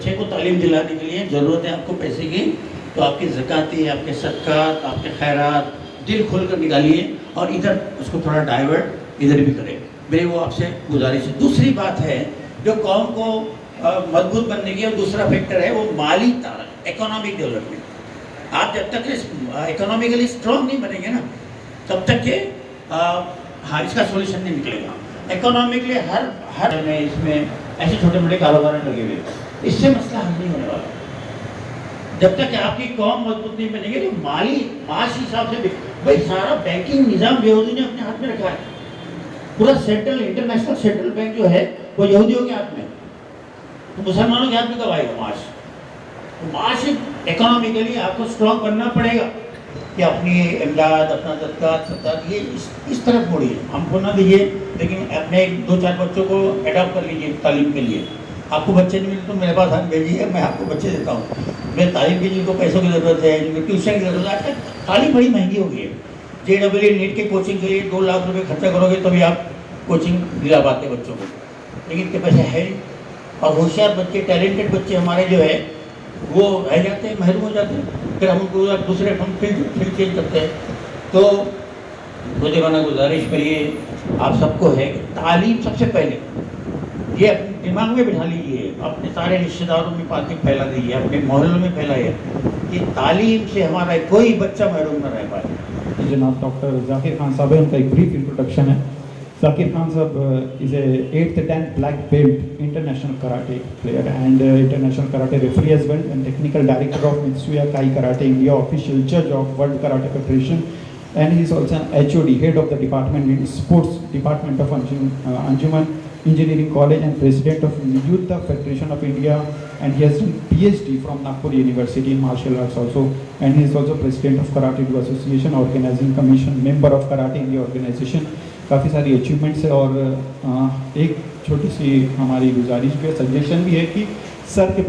बच्चे को तालीम दिलाने के लिए ज़रूरत है आपको पैसे की, तो आपकी ज़काती, आपके सदक़ात, आपके खैरात दिल खोल कर निकालिए और इधर उसको थोड़ा डाइवर्ट इधर भी करें। मेरी वो आपसे गुजारिश है। दूसरी बात है जो कौम को मजबूत बनने की और दूसरा फैक्टर है वो माली ताकत, इकोनॉमिक डेवलपमेंट। आप जब तक इकोनॉमिकली स्ट्रॉन्ग नहीं बनेंगे ना, तब तक के हाँ इसका सोल्यूशन नहीं निकलेगा। इकोनॉमिकली हर में इसमें ऐसे छोटे मोटे कारोबार लगे हुए, इससे मसला हल नहीं होने वाला। जब तक आपकी कौम मजबूत नहीं बनेगी तो माशी हिसाब से भाई सारा बैंकिंग निज़ाम यहूदी ने अपने हाथ में रखा है। पूरा इंटरनेशनल सेंट्रल बैंक जो है वो यहूदियों के हाथ में, तो मुसलमानों के हाथ में कब आएगा माश? तो माश इकोनॉमिकली आपको स्ट्रॉन्ग करना पड़ेगा कि अपनी इमदाद, अपना ज़कात, सदक़ात ये इस तरफ मोड़िए। हमको ना दीजिए, लेकिन अपने 2-4 बच्चों को एडॉप्ट कर लीजिए तालीम के लिए। आपको बच्चे नहीं मिले तो मेरे पास हाथ भेजिए, मैं आपको बच्चे देता हूँ। मैं तालीम के जिनको पैसों की ज़रूरत है, जिनको ट्यूशन की ज़रूरत है, आजकल तालीम बड़ी महंगी हो गई है। JEE नीट के कोचिंग के लिए 2 लाख रुपये खर्चा करोगे तभी आप कोचिंग दिला पाते बच्चों को, लेकिन इतने पैसे है। और होशियार बच्चे, टैलेंटेड बच्चे हमारे जो है वो रह जाते हैं, महरूम हो जाते हैं, फिर हम उनको दूसरे फील्ड चेंज करते हैं। तो बुजुर्गाना गुजारिश करिए आप सबको है कि तालीम सबसे पहले ये अपने दिमाग में बिठा लीजिए, अपने सारे रिश्तेदारों में पाती फैला दीजिए, अपने मोहल्लों में फैलाइए कि तालीम से हमारा कोई बच्चा महरूम न रह पाए। जनाब डॉक्टर जाकिर खान साहब है, उनका एक ब्रीफ इंट्रोडक्शन है। Zakir Khan sir is a 8th and 10th black belt international karate player and international karate referee as well, and technical director of Mitsuya Kai Karate India, official judge of World Karate Federation, and he is also an HOD, head of the department in sports department of Anjuman Engineering College and president of Youth Federation of India, and he has done PhD from Nagpur University in martial arts also, and he is also president of Karate Do Association, organizing commission, member of Karate India organization। काफ़ी सारी achievements है और एक छोटी सी हमारी गुजारिश भी है, सजेशन भी है कि सर की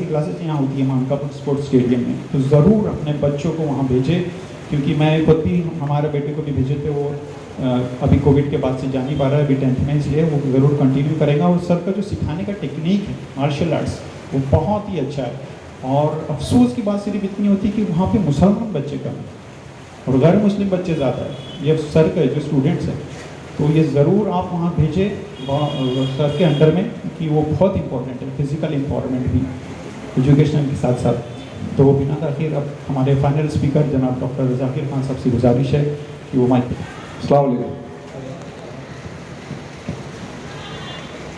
क्लासेस यहाँ होती है मानकापुर स्पोर्ट्स स्टेडियम में, तो ज़रूर अपने बच्चों को वहाँ भेजें, क्योंकि मैं खुद भी हमारे बेटे को भी भेजे थे, वो अभी कोविड के बाद से जा नहीं पा रहा है, अभी 10th में इसलिए वो ज़रूर कंटिन्यू करेगा। और सर का जो सिखाने का टेक्निक है मार्शल आर्ट्स वो बहुत ही अच्छा है। और अफसोस की बात सिर्फ इतनी होती है कि वहाँ पे मुसलमान बच्चे कम हैं और गैर मुस्लिम बच्चे ज़्यादा है। ये सर के जो स्टूडेंट्स हैं तो ये ज़रूर आप वहाँ भेजें सर के अंडर में, कि वो बहुत इंपॉर्टेंट है, फिजिकल इम्पावरमेंट भी एजुकेशन के साथ साथ। तो बिना ताख़ीर अब हमारे फाइनल स्पीकर जनाब डॉक्टर जाकिर खान साहब से गुजारिश है कि वो माइक। अस्सलाम वालेकुम।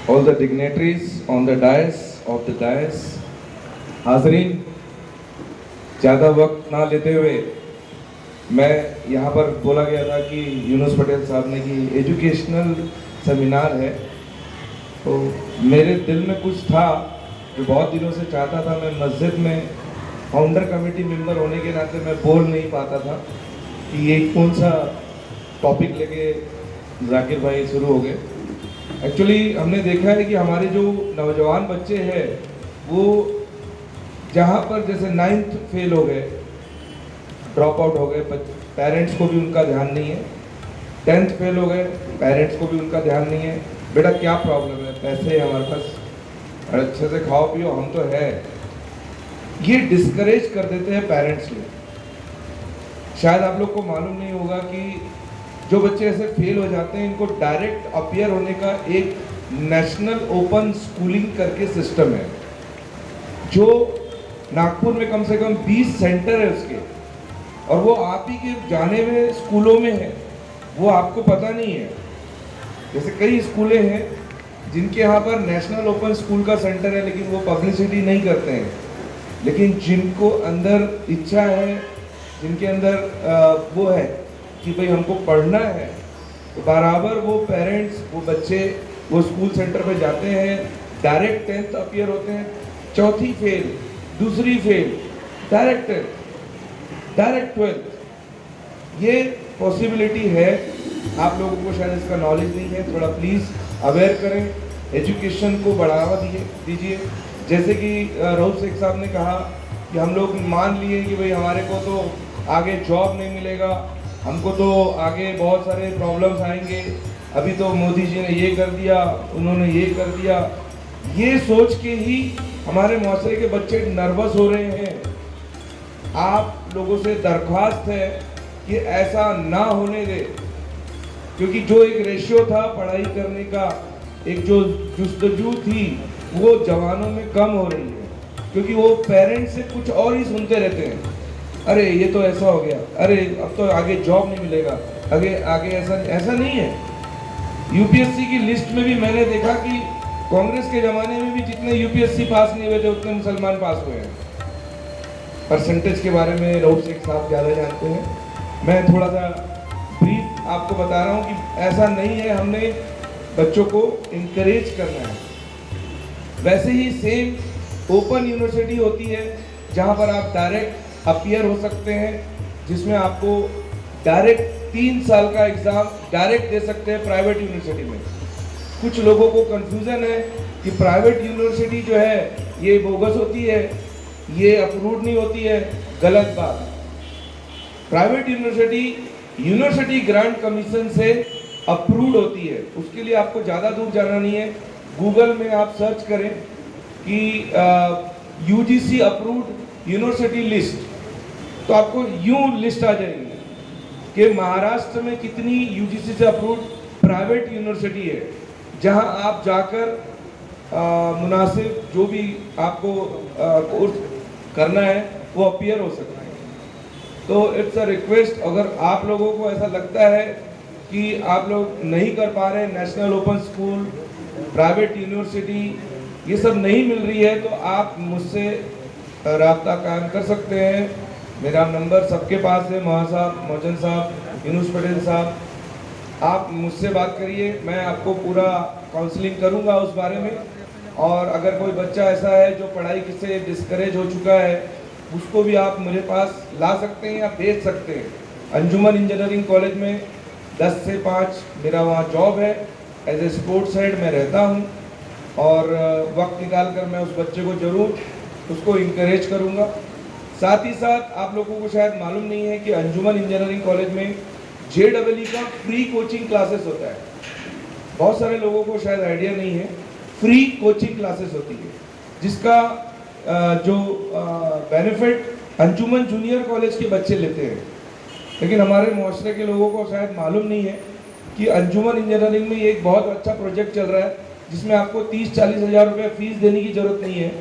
All the dignitaries on the dais, हाज़रीन, ज़्यादा वक्त ना लेते हुए मैं यहाँ पर बोला गया था कि यूनुस पटेल साहब ने कि एजुकेशनल सेमिनार है, तो मेरे दिल में कुछ था जो बहुत दिनों से चाहता था। मैं मस्जिद में फाउंडर कमेटी मेंबर होने के नाते मैं बोल नहीं पाता था कि ये कौन सा टॉपिक लेके जाकिर भाई शुरू हो गए। एक्चुअली हमने देखा है कि हमारे जो नौजवान बच्चे हैं वो जहाँ पर जैसे 9th फेल हो गए, ड्रॉप आउट हो गए, पेरेंट्स को भी उनका ध्यान नहीं है। 10th फेल हो गए, पेरेंट्स को भी उनका ध्यान नहीं है। बेटा क्या प्रॉब्लम है, पैसे है हमारे पास, अच्छे से खाओ पियो, हम तो है। ये डिस्करेज कर देते हैं पेरेंट्स लोग। शायद आप लोग को मालूम नहीं होगा कि जो बच्चे ऐसे फेल हो जाते हैं इनको डायरेक्ट अपीयर होने का एक नेशनल ओपन स्कूलिंग करके सिस्टम है, जो नागपुर में कम से कम 20 सेंटर है उसके, और वो आप ही के जाने में स्कूलों में है, वो आपको पता नहीं है। जैसे कई स्कूलें हैं जिनके यहाँ पर नेशनल ओपन स्कूल का सेंटर है, लेकिन वो पब्लिसिटी नहीं करते हैं। लेकिन जिनको अंदर इच्छा है, जिनके अंदर वो है कि भाई हमको पढ़ना है, तो बराबर वो पेरेंट्स, वो बच्चे वो स्कूल सेंटर पे जाते हैं, डायरेक्ट 10th अपीयर होते हैं, चौथी फेल, दूसरी फेल, डायरेक्ट 12th। ये पॉसिबिलिटी है। आप लोगों को शायद इसका नॉलेज नहीं है, थोड़ा प्लीज़ अवेयर करें, एजुकेशन को बढ़ावा दीजिए। जैसे कि राउत शेख साहब ने कहा कि हम लोग मान लिए कि भाई हमारे को तो आगे जॉब नहीं मिलेगा, हमको तो आगे बहुत सारे प्रॉब्लम्स आएंगे, अभी तो मोदी जी ने ये कर दिया, उन्होंने ये कर दिया। ये सोच के ही हमारे मुआशरे के बच्चे नर्वस हो रहे हैं। आप लोगों से दरख्वास्त है कि ऐसा ना होने दे, क्योंकि जो एक रेशियो था पढ़ाई करने का, एक जो जुस्तजू थी, वो जवानों में कम हो रही है, क्योंकि वो पेरेंट्स से कुछ और ही सुनते रहते हैं। अरे ये तो ऐसा हो गया, अरे अब तो आगे जॉब नहीं मिलेगा, आगे आगे ऐसा नहीं है। यूपीएससी की लिस्ट में भी मैंने देखा कि कांग्रेस के ज़माने में भी जितने यूपीएससी पास नहीं हुए थे उतने मुसलमान पास हुए हैं। परसेंटेज के बारे में राउत शेख साहब ज़्यादा जानते हैं, मैं थोड़ा सा ब्रीफ आपको बता रहा हूँ कि ऐसा नहीं है, हमने बच्चों को इनकरेज करना है। वैसे ही सेम ओपन यूनिवर्सिटी होती है जहाँ पर आप डायरेक्ट अपीयर हो सकते हैं, जिसमें आपको डायरेक्ट 3 साल का एग्ज़ाम डायरेक्ट दे सकते हैं प्राइवेट यूनिवर्सिटी में। कुछ लोगों को कन्फ्यूज़न है कि प्राइवेट यूनिवर्सिटी जो है ये बोगस होती है, ये अप्रूव्ड नहीं होती है। गलत बात। प्राइवेट यूनिवर्सिटी ग्रांट कमीशन से अप्रूव्ड होती है, उसके लिए आपको ज़्यादा दूर जाना नहीं है। गूगल में आप सर्च करें कि यूजीसी अप्रूव्ड यूनिवर्सिटी लिस्ट, तो आपको यूं लिस्ट आ जाएगी कि महाराष्ट्र में कितनी यूजीसी से अप्रूव्ड प्राइवेट यूनिवर्सिटी है, जहां आप जाकर मुनासिब जो भी आपको कोर्स करना है वो अपीयर हो सकता है। तो इट्स अ रिक्वेस्ट, अगर आप लोगों को ऐसा लगता है कि आप लोग नहीं कर पा रहे, national open school, private university ये सब नहीं मिल रही है, तो आप मुझसे राब्ता कायम कर सकते हैं। मेरा नंबर सबके पास है, महा साहब, मोहन साहब, यूनुस पटेल साहब, आप मुझसे बात करिए, मैं आपको पूरा काउंसलिंग करूंगा उस बारे में। और अगर कोई बच्चा ऐसा है जो पढ़ाई से डिस्करेज हो चुका है, उसको भी आप मेरे पास ला सकते हैं या भेज सकते हैं। अंजुमन इंजीनियरिंग कॉलेज में 10 से 5 मेरा वहाँ जॉब है, एज ए स्पोर्ट्स हेड मैं रहता हूँ, और वक्त निकाल कर मैं उस बच्चे को ज़रूर उसको इंकरेज करूँगा। साथ ही साथ आप लोगों को शायद मालूम नहीं है कि अंजुमन इंजीनियरिंग कॉलेज में JEE का फ्री कोचिंग क्लासेस होता है। बहुत सारे लोगों को शायद आइडिया नहीं है, फ्री कोचिंग क्लासेस होती है, जिसका जो बेनिफिट अंजुमन जूनियर कॉलेज के बच्चे लेते हैं। लेकिन हमारे मुआशरे के लोगों को शायद मालूम नहीं है कि अंजुमन इंजीनियरिंग में ये एक बहुत अच्छा प्रोजेक्ट चल रहा है, जिसमें आपको 30-40 हज़ार रुपये फीस देने की ज़रूरत नहीं है।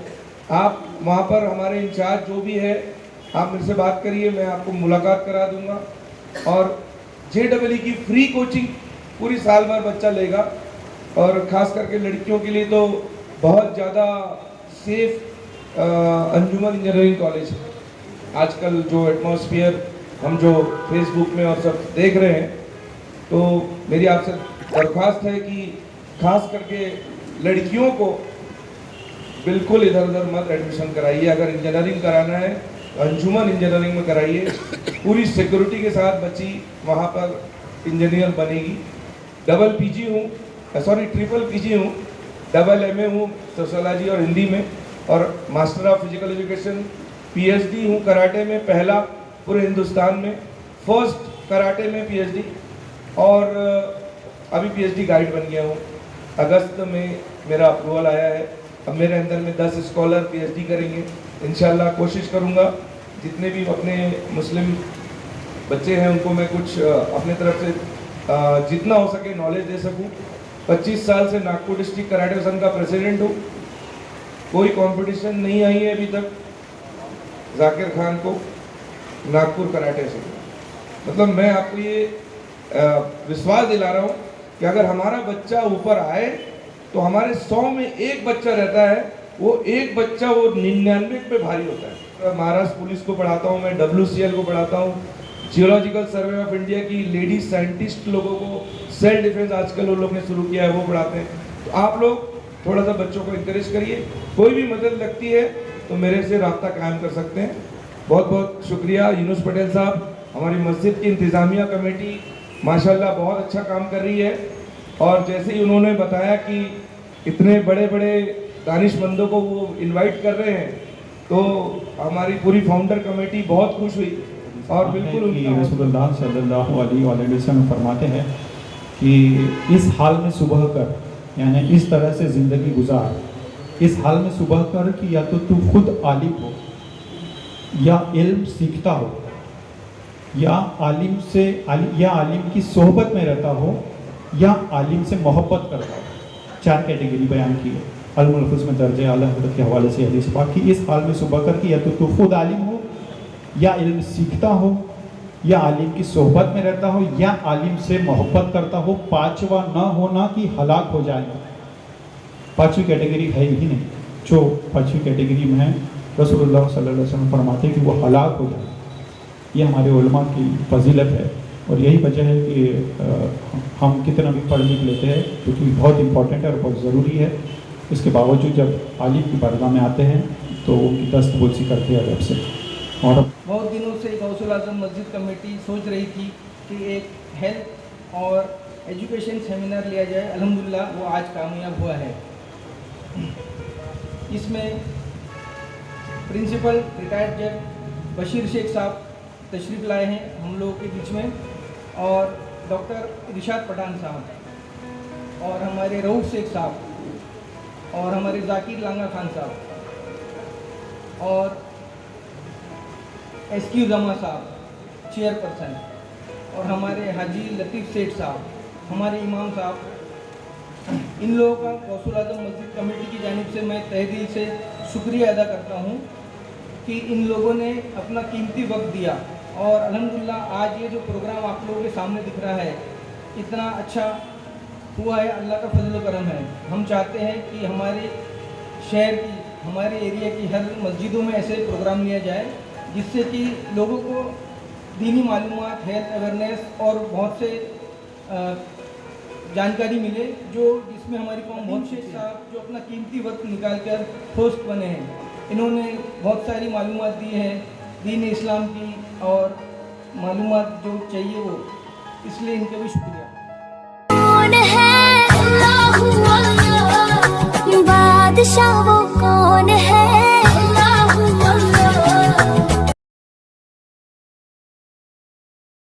आप वहाँ पर हमारे इंचार्ज जो भी है, आप मेरे से बात करिए, मैं आपको मुलाकात करा दूँगा। और JEE की फ्री कोचिंग पूरी साल भर बच्चा लेगा, और ख़ास करके लड़कियों के लिए तो बहुत ज़्यादा सेफ अंजुमन इंजीनियरिंग कॉलेज है। आजकल जो एटमॉस्फेयर हम जो फेसबुक में और सब देख रहे हैं, तो मेरी आपसे दरख्वास्त है कि खास करके लड़कियों को बिल्कुल इधर उधर मत एडमिशन कराइए। अगर इंजीनियरिंग कराना है तो अंजुमन इंजीनियरिंग में कराइए, पूरी सिक्योरिटी के साथ बच्ची वहाँ पर इंजीनियर बनेगी। ट्रिपल पीजी हूँ, MA हूँ सोशियोलॉजी और हिंदी में, और master of physical education, PhD हूँ कराटे में, पहला पूरे हिंदुस्तान में, फर्स्ट कराटे में PhD, और अभी PhD गाइड बन गया हूँ। अगस्त में मेरा अप्रूवल आया है, अब मेरे अंदर में 10 स्कॉलर PhD करेंगे। इंशाल्लाह कोशिश करूँगा जितने भी अपने मुस्लिम बच्चे हैं उनको मैं कुछ अपने तरफ से जितना हो सके नॉलेज दे सकूँ। 25 साल से नागपुर डिस्ट्रिक्ट कराटे संघ का प्रेसिडेंट हूँ। कोई कंपटीशन नहीं आई है अभी तक जाकिर खान को नागपुर कराटे से। मतलब मैं आपको ये विश्वास दिला रहा हूँ कि अगर हमारा बच्चा ऊपर आए तो हमारे 100 में एक बच्चा रहता है, वो एक बच्चा वो 99 पे भारी होता है। महाराष्ट्र पुलिस को पढ़ाता हूँ मैं, WCL को पढ़ाता हूँ, जियोलॉजिकल सर्वे ऑफ इंडिया की लेडीज साइंटिस्ट लोगों को सेल्फ डिफेंस आजकल उन लोग ने शुरू किया है, वो पढ़ाते हैं। तो आप लोग थोड़ा सा बच्चों को इंकरेज करिए। कोई भी मदद लगती है तो मेरे से राब्ता कायम कर सकते हैं। बहुत बहुत शुक्रिया यूनुस पटेल साहब। हमारी मस्जिद की इंतज़ामिया कमेटी माशाल्लाह बहुत अच्छा काम कर रही है, और जैसे ही उन्होंने बताया कि इतने बड़े बड़े दानिशमंदों को वो इनवाइट कर रहे हैं, तो हमारी पूरी फाउंडर कमेटी बहुत खुश हुई। और बिल्कुल रसूलुल्लाह सल्लल्लाहु अलैहि वसल्लम फरमाते हैं कि इस हाल में सुबह कर, यानी इस तरह से ज़िंदगी गुजार इस हाल में सुबह कर कि या तो तू खुद आलिम हो या इल्म सीखता हो या आलिम की सोहबत में रहता हो या आलिम से मोहब्बत करता हो। 4 कैटेगरी बयान की है अल-मुलफ़ुज़ में दर्जे आला हज़रत के हवाले से हदीस बाकी इस हाल में सुबह कर कि या तो तू खुद आलिम हो या इल्म सीखता हो या आलिम की सोहबत में रहता हो या आलिम से मोहब्बत करता हो। 5वां न होना कि हलाक हो जाएगा। 5वीं कैटेगरी है ही नहीं। जो 5वीं कैटेगरी में है रसूलुल्लाह सल्लल्लाहु अलैहि वसल्लम फरमाते हैं कि वो हलाक हो जाए। ये हमारे उलमा की फजीलत है और यही वजह है कि हम कितना भी पढ़ लिख लेते हैं क्योंकि बहुत इम्पोर्टेंट है और बहुत ज़रूरी है। इसके बावजूद जब आलिम की बारगाह में आते हैं तो उनकी दस्तबोसी करते हैं अदब से। और बहुत दिनों से गौसुल आज़म मस्जिद कमेटी सोच रही थी कि एक हेल्थ और एजुकेशन सेमिनार लिया जाए। अल्हम्दुलिल्लाह वो आज कामयाब हुआ है। इसमें प्रिंसिपल रिटायर्ड जज बशीर शेख साहब तशरीफ़ लाए हैं हम लोगों के बीच में और डॉक्टर इरशाद पठान साहब और हमारे रऊफ़ शेख साहब और हमारे जाकिर लांगा खान साहब और SQ जमा साहब चेयरपर्सन और हमारे हाजी लतीफ़ सेठ साहब हमारे इमाम साहब। इन लोगों का गौसुल आज़म मस्जिद कमेटी की जानिब से मैं तहे दिल से शुक्रिया अदा करता हूँ कि इन लोगों ने अपना कीमती वक्त दिया और अल्हम्दुलिल्लाह आज ये जो प्रोग्राम आप लोगों के सामने दिख रहा है इतना अच्छा हुआ है। अल्लाह का फजल करम है। हम चाहते हैं कि हमारे शहर की हमारे एरिया की हर मस्जिदों में ऐसे प्रोग्राम लिया जाए जिससे कि लोगों को दीनी मालूमात हेल्थ अवेयरनेस और बहुत से जानकारी मिले जिसमें हमारी कौम बहुत शेख साहब जो अपना कीमती वक्त निकाल कर होस्ट बने हैं। इन्होंने बहुत सारी मालूमात दी है दीन इस्लाम की और मालूमात जो चाहिए वो, इसलिए इनका भी शुक्रिया। कौन है अल्लाह बादशाह वो कौन है